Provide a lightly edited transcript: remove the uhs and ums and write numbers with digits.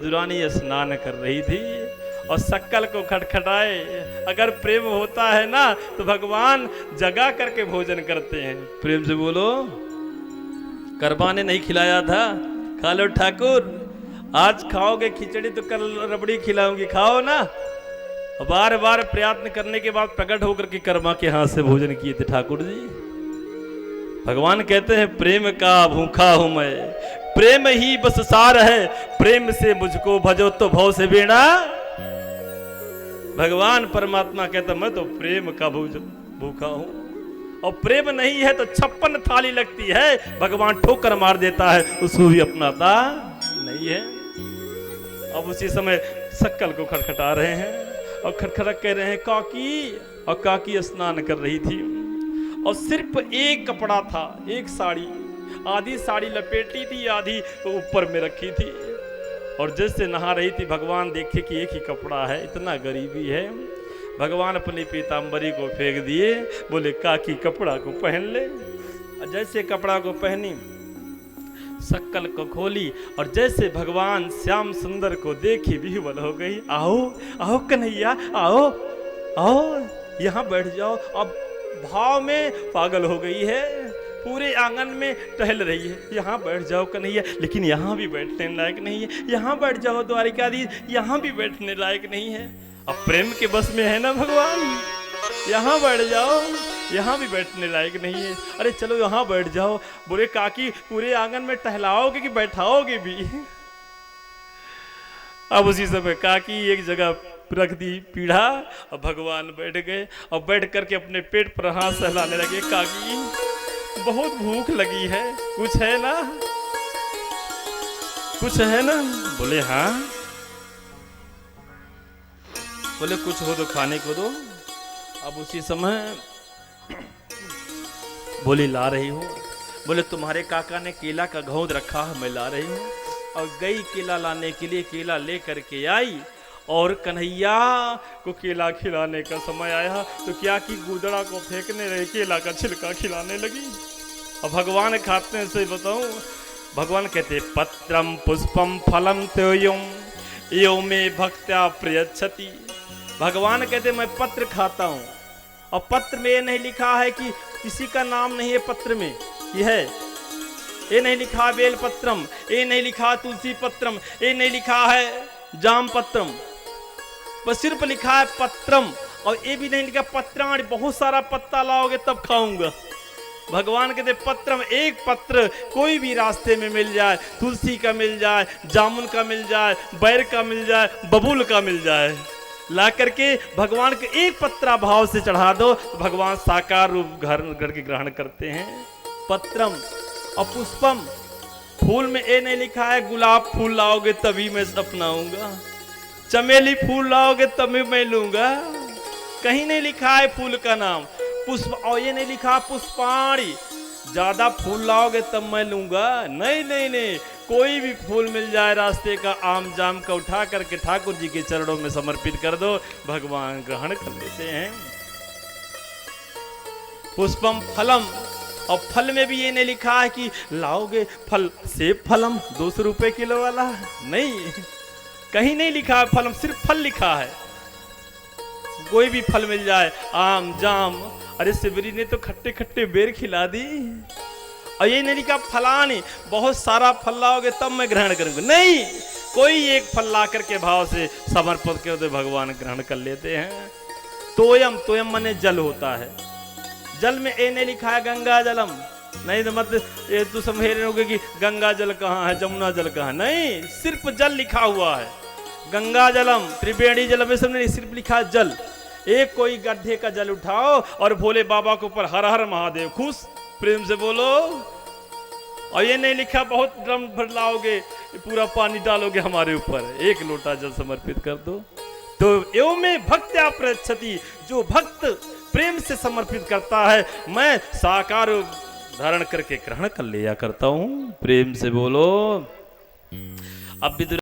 दुरानी स्नान कर रही थी और शक्कल को खटखटाए। अगर प्रेम होता है ना तो भगवान जगा करके भोजन करते हैं। प्रेम से बोलो। करबा ने नहीं खिलाया था, खा लो ठाकुर। आज खाओगे खिचड़ी तो कल रबड़ी खिलाऊंगी, खाओ ना। बार बार प्रयत्न करने के बाद प्रकट होकर के कर्मा के हाथ से भोजन किए थे ठाकुर जी। भगवान कहते हैं प्रेम का भूखा हूं मैं, प्रेम ही बस सार है, प्रेम से मुझको भजो तो भव से बेड़ा। भगवान परमात्मा कहता मैं तो प्रेम का भूखा हूं, और प्रेम नहीं है तो 56 थाली लगती है, भगवान ठोकर मार देता है, उसको भी अपनाता नहीं है। अब उसी समय शक्कल को खटखटा रहे हैं और खटखट कह रहे हैं काकी, और काकी स्नान कर रही थी और सिर्फ एक कपड़ा था, एक साड़ी, आधी साड़ी लपेटी थी, आधी ऊपर में रखी थी। और जैसे नहा रही थी भगवान देखे कि एक ही कपड़ा है, इतना गरीबी है। भगवान अपनी पीताम्बरी को फेंक दिए, बोले काकी कपड़ा को पहन ले। और जैसे कपड़ा को पहनी, शक्कल को खोली और जैसे भगवान श्याम सुंदर को देखी विह्वल हो गई। आओ आओ कन्हैया, आओ आओ यहाँ बैठ जाओ। अब भाव में पागल हो गई है, पूरे आंगन में टहल रही है। यहाँ बैठ जाओ कन्हैया, लेकिन यहाँ भी बैठने लायक नहीं है। यहाँ बैठ जाओ द्वारिकाधीश, यहाँ भी बैठने लायक नहीं है। अब प्रेम के बस में है ना भगवान, यहाँ बैठ जाओ, यहाँ भी बैठने लायक नहीं है। अरे चलो यहाँ बैठ जाओ। बोले काकी पूरे आंगन में टहलाओगे कि बैठाओगे भी? अब उसी समय काकी एक जगह रख दी पीढ़ा और भगवान बैठ गए और बैठ करके अपने पेट पर हाथ सहलाने लगे। काकी बहुत भूख लगी है, कुछ है ना, कुछ है ना? बोले हाँ। बोले कुछ हो तो खाने को दो। अब उसी समय बोली ला रही हूँ। बोले तुम्हारे काका ने केला का घौंद रखा है, मैं ला रही हूँ। और गई केला लाने के लिए, केला ले करके आई और कन्हैया को केला खिलाने का समय आया तो क्या कि गुदड़ा को फेंकने रहे, केला का छिलका खिलाने लगी। अब भगवान खाते हैं सही बताऊं, भगवान कहते पत्रम पुष्पम फलम त्योयम यो में भक्त्या प्रयच्छति। भगवान कहते मैं पत्र खाता हूं और पत्र में ये नहीं लिखा है कि किसी का नाम नहीं है पत्र में, ये नहीं लिखा बेल पत्रम, ये नहीं लिखा तुलसी पत्रम, ये नहीं लिखा है जाम पत्रम, बस सिर्फ लिखा है पत्रम। और ये भी नहीं लिखा पत्राण, बहुत सारा पत्ता लाओगे तब खाऊंगा। भगवान कहते पत्रम, एक पत्र कोई भी रास्ते में मिल जाए, तुलसी का मिल जाए, जामुन का मिल जाए, बैर का मिल जाए, बबूल का मिल जाए, ला करके भगवान के एक पत्रा भाव से चढ़ा दो तो भगवान साकार रूप घर के ग्रहण करते हैं। पत्रम और पुष्पम, फूल में ये नहीं लिखा है गुलाब फूल लाओगे तभी मैं अपनाऊंगा, चमेली फूल लाओगे तभी मैं लूंगा, कहीं नहीं लिखा है फूल का नाम। पुष्प, और ये नहीं लिखा पुष्पाणी, ज्यादा फूल लाओगे तब मैं लूंगा। नहीं नहीं नहीं, कोई भी फूल मिल जाए रास्ते का, आम जाम का, उठा करके ठाकुर जी के चरणों में समर्पित कर दो, भगवान ग्रहण कर लेते हैं। पुष्पम फलम, और फल में भी ये नहीं लिखा है कि लाओगे फल, सेब फलम 200 रुपए किलो वाला, नहीं, कहीं नहीं लिखा है फलम, सिर्फ फल लिखा है। कोई भी फल मिल जाए, आम जाम। अरे शिवरी ने तो खट्टे खट्टे बेर खिला दी, और ये नहीं लिखा फलानी, बहुत सारा फल लाओगे तब मैं ग्रहण करूंगा, नहीं, कोई एक फल ला करके भाव से समर्पित कर दे, भगवान ग्रहण कर लेते हैं। तोयम, तोयम माने जल होता है, जल में ये नहीं लिखा है गंगा जलम, नहीं तो मत ये तो समझ रहे होगे कि गंगा जल कहाँ है, जमुना जल कहाँ, नहीं, सिर्फ जल लिखा हुआ है। गंगा जलम, त्रिवेणी जलम, सब नहीं, सिर्फ लिखा है जल। एक कोई गड्ढे का जल उठाओ और भोले बाबा के ऊपर हर हर महादेव, खुश, प्रेम से बोलो। और ये नहीं लिखा बहुत ड्रम भर लाओगे, पूरा पानी डालोगे हमारे ऊपर, एक लोटा जल समर्पित कर दो। तो एवं में भक्त्या प्रयच्छति, जो भक्त प्रेम से समर्पित करता है मैं साकार धारण करके ग्रहण कर लिया करता हूं। प्रेम से बोलो। अब